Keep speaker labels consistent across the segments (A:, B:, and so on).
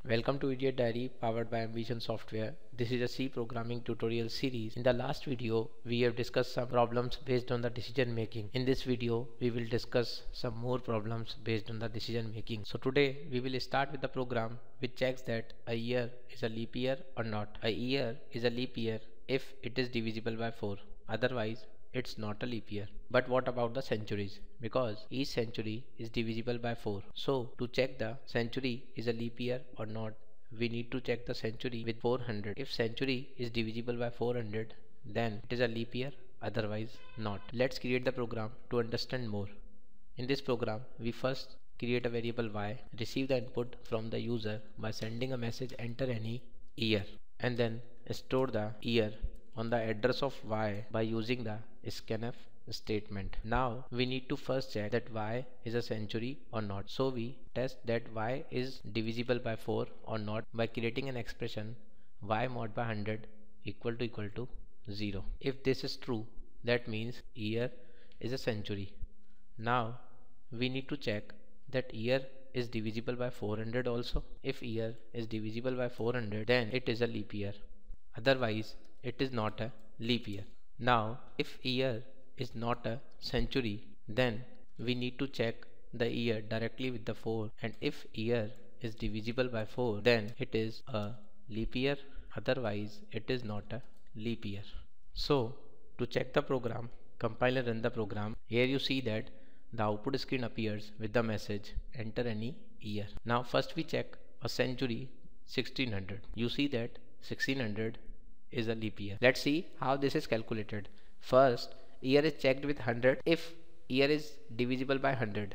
A: Welcome to Idiot Diary powered by Ambition Software. This is a C programming tutorial series. In the last video, we have discussed some problems based on the decision making. In this video, we will discuss some more problems based on the decision making. So today, we will start with the program which checks that a year is a leap year or not. A year is a leap year if it is divisible by 4. Otherwise, it's not a leap year. But what about the centuries? Because each century is divisible by 4. So to check the century is a leap year or not, we need to check the century with 400. If century is divisible by 400, then it is a leap year, otherwise not. Let's create the program to understand more. In this program, we first create a variable y, receive the input from the user by sending a message enter any year, and then store the year on the address of y by using the scanf statement. Now we need to first check that y is a century or not. So we test that y is divisible by 4 or not by creating an expression y mod by 100 equal to 0. If this is true, that means year is a century. Now we need to check that year is divisible by 400 also. If year is divisible by 400, then it is a leap year. Otherwise, it is not a leap year. Now, if year is not a century, then we need to check the year directly with the 4, and if year is divisible by 4, then it is a leap year. Otherwise, it is not a leap year. So, to check the program, compile and run the program. Here you see that the output screen appears with the message enter any year. Now first we check a century 1600. You see that 1600 is a leap year. Let's see how this is calculated. First, year is checked with 100. If year is divisible by 100,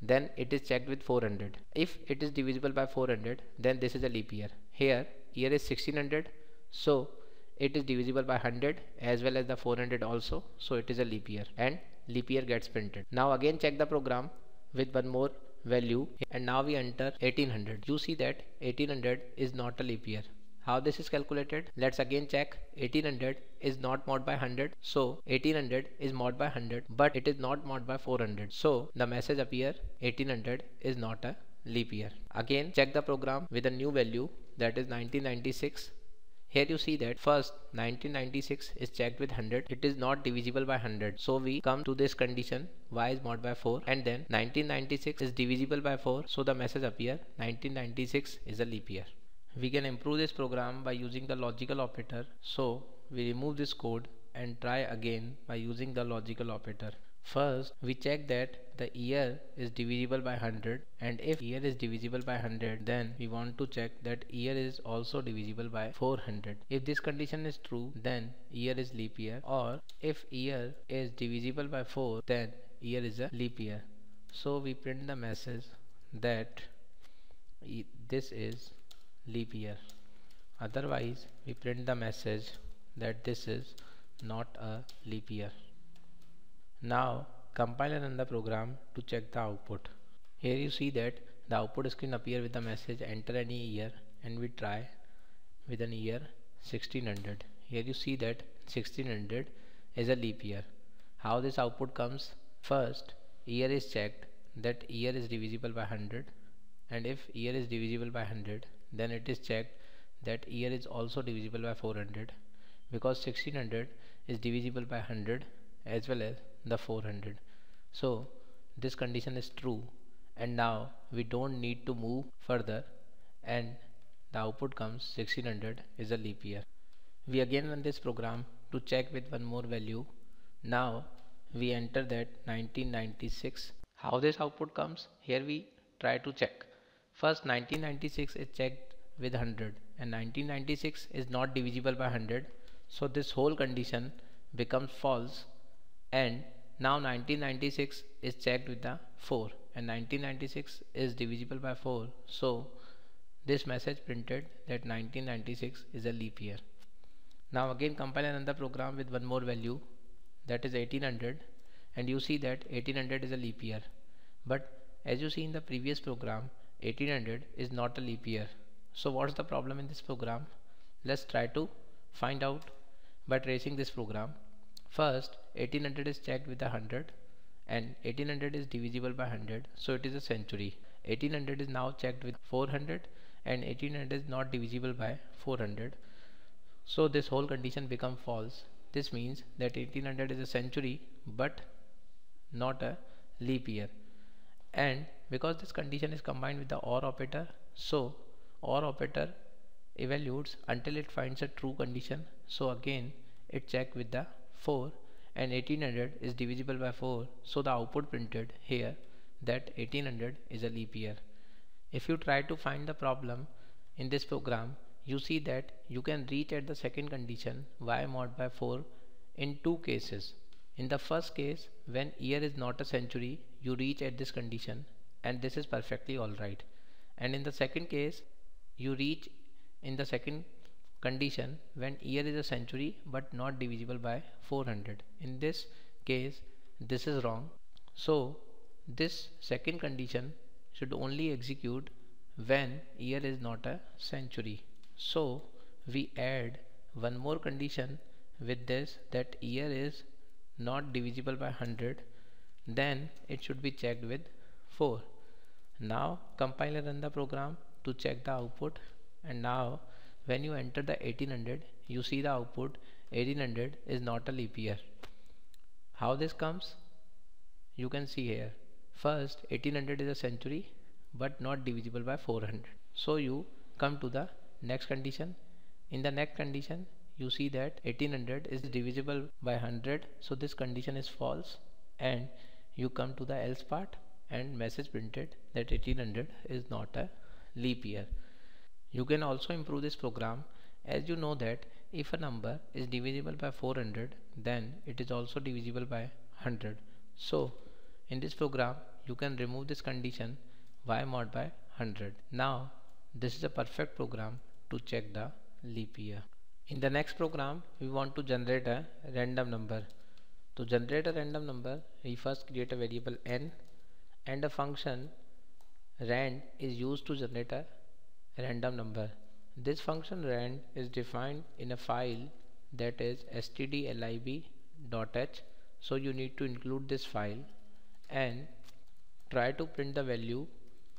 A: then it is checked with 400. If it is divisible by 400, then this is a leap year. Here year is 1600, so it is divisible by 100 as well as the 400 also, so it is a leap year, and leap year gets printed. Now again check the program with one more value, and now we enter 1800. You see that 1800 is not a leap year. How this is calculated? Let's again check. 1800 is not mod by 100, so 1800 is mod by 100, but it is not mod by 400, so the message appear 1800 is not a leap year. Again check the program with a new value, that is 1996. Here you see that first 1996 is checked with 100. It is not divisible by 100. So we come to this condition y is mod by 4, and then 1996 is divisible by 4. So the message appear 1996 is a leap year. We can improve this program by using the logical operator. So we remove this code and try again by using the logical operator. First we check that the year is divisible by 100, and if year is divisible by 100, then we want to check that year is also divisible by 400. If this condition is true, then year is leap year, or if year is divisible by 4, then year is a leap year. So we print the message that this is leap year. Otherwise we print the message that this is not a leap year. Now compile and run the program to check the output. Here you see that the output screen appear with the message enter any year, and we try with an year 1600. Here you see that 1600 is a leap year. How this output comes? First, year is checked that year is divisible by 100, and if year is divisible by 100, then it is checked that year is also divisible by 400, because 1600 is divisible by 100 as well as the 400. So this condition is true, and now we don't need to move further, and the output comes 1600 is a leap year. We again run this program to check with one more value. Now we enter that 1996. How this output comes? Here we try to check. First 1996 is checked with 100, and 1996 is not divisible by 100, so this whole condition becomes false, and now 1996 is checked with the 4, and 1996 is divisible by 4, so this message printed that 1996 is a leap year. Now again compile and run the program with one more value, that is 1800, and you see that 1800 is a leap year. But as you see in the previous program, 1800 is not a leap year. So what's the problem in this program? Let's try to find out by tracing this program. First 1800 is checked with 100, and 1800 is divisible by 100, so it is a century. 1800 is now checked with 400, and 1800 is not divisible by 400. So this whole condition becomes false. This means that 1800 is a century but not a leap year. And because this condition is combined with the OR operator, so OR operator evaluates until it finds a true condition. So again it checks with the 4 and 1800 is divisible by 4, so the output printed here that 1800 is a leap year. If you try to find the problem in this program, you see that you can reach at the second condition y mod by 4 in two cases. In the first case, when year is not a century, you reach at this condition and this is perfectly alright. And in the second case, you reach in the second condition when year is a century but not divisible by 400. In this case, this is wrong. So this second condition should only execute when year is not a century. So we add one more condition with this, that year is not divisible by 100, then it should be checked with 4. Now compile and run the program to check the output, and now when you enter the 1800, you see the output 1800 is not a leap year. How this comes? You can see here. First, 1800 is a century but not divisible by 400. So you come to the next condition. In the next condition, you see that 1800 is divisible by 100, so this condition is false, and you come to the else part and message printed that 1800 is not a leap year. You can also improve this program, as you know that if a number is divisible by 400, then it is also divisible by 100. So in this program you can remove this condition y mod by 100. Now this is a perfect program to check the leap year. In the next program, we want to generate a random number. To generate a random number, we first create a variable n, and a function rand is used to generate a random number. This function rand is defined in a file that is stdlib.h. So you need to include this file and try to print the value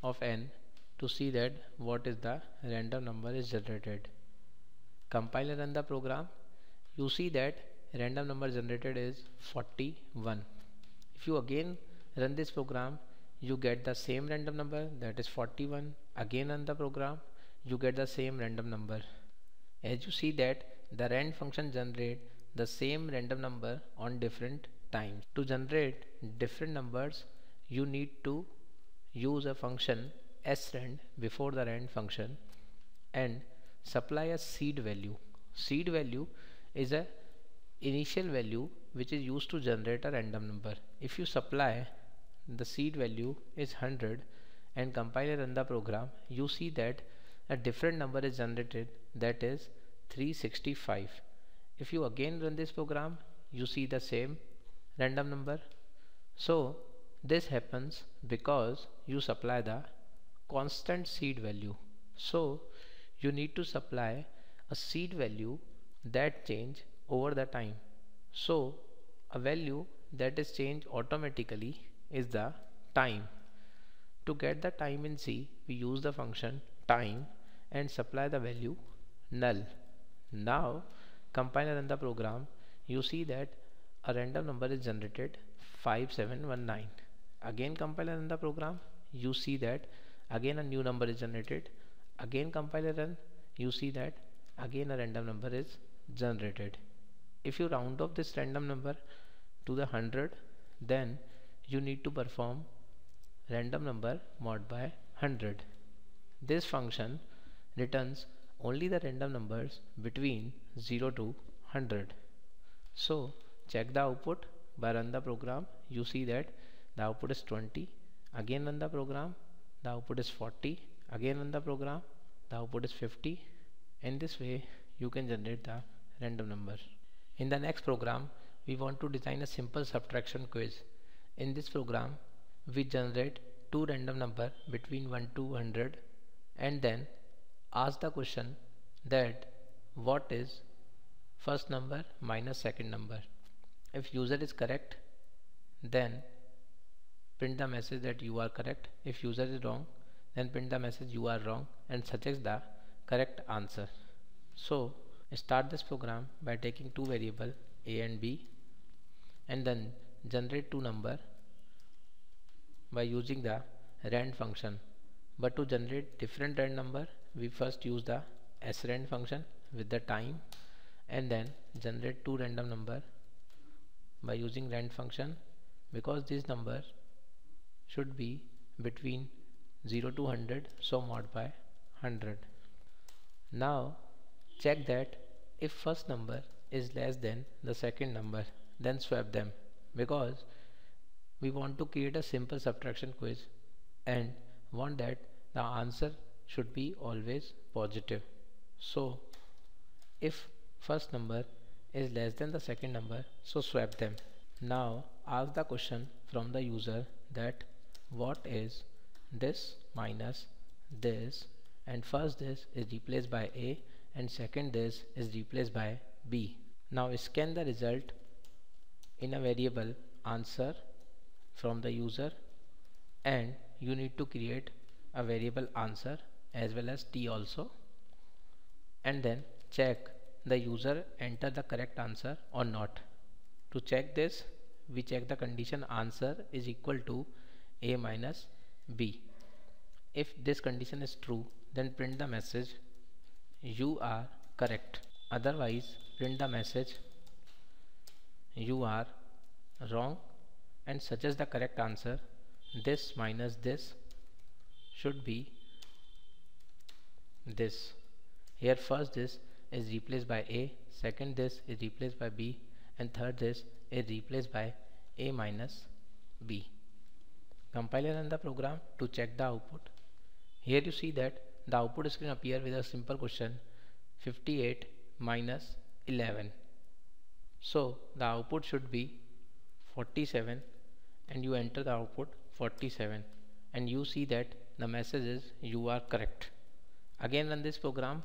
A: of n to see that what is the random number is generated. Compile and run the program. You see that random number generated is 41. If you again run this program, you get the same random number, that is 41. Again run the program, you get the same random number. As you see that the rand function generates the same random number on different times. To generate different numbers, you need to use a function srand before the rand function and supply a seed value. Seed value is a initial value which is used to generate a random number. If you supply the seed value is 100 and compile and run the program, you see that a different number is generated, that is 365. If you again run this program, you see the same random number. So this happens because you supply the constant seed value. So you need to supply a seed value that change over the time. So a value that is changed automatically is the time. To get the time in C, we use the function time and supply the value null. Now compile and run the program, you see that a random number is generated 5719. Again compile and run the program, you see that again a new number is generated. Again compile and run, you see that again a random number is generated. If you round off this random number to the 100, then you need to perform random number mod by 100. This function returns only the random numbers between 0 to 100. So check the output by run the program, you see that the output is 20. Again run the program, the output is 40. Again run the program, the output is 50. In this way you can generate the random number. In the next program, we want to design a simple subtraction quiz. In this program, we generate two random numbers between 1 to 100 and then ask the question that what is first number minus second number. If user is correct, then print the message that you are correct. If user is wrong, then print the message you are wrong, and suggest the correct answer. So start this program by taking two variables a and b and then generate two numbers by using the rand function. But to generate different rand number, we first use the srand function with the time and then generate two random number by using rand function, because these numbers should be between 0 to 100, so mod by 100. Now check that if first number is less than the second number, then swap them, because we want to create a simple subtraction quiz and want that the answer should be always positive. So if first number is less than the second number, so swap them. Now ask the question from the user that what is this minus this, and first this is replaced by a and second this is replaced by b. Now scan the result in a variable answer from the user, and you need to create a variable answer as well as t also, and then check the user enter the correct answer or not. To check this, we check the condition answer is equal to a minus b. If this condition is true, then print the message you are correct. Otherwise print the message you are wrong and suggest the correct answer. This minus this should be this. Here first this is replaced by a, second this is replaced by b, and third this is replaced by a minus b. Compile and run the program to check the output. Here you see that the output screen appear with a simple question 58 minus 11. So the output should be 47 and you enter the output 47 and you see that the message is you are correct. Again run this program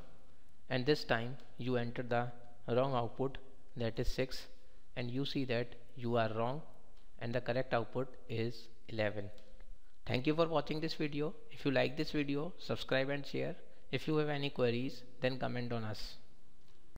A: and this time you enter the wrong output, that is 6, and you see that you are wrong and the correct output is 11. Thank you for watching this video. If you like this video, subscribe and share. If you have any queries, then comment on us.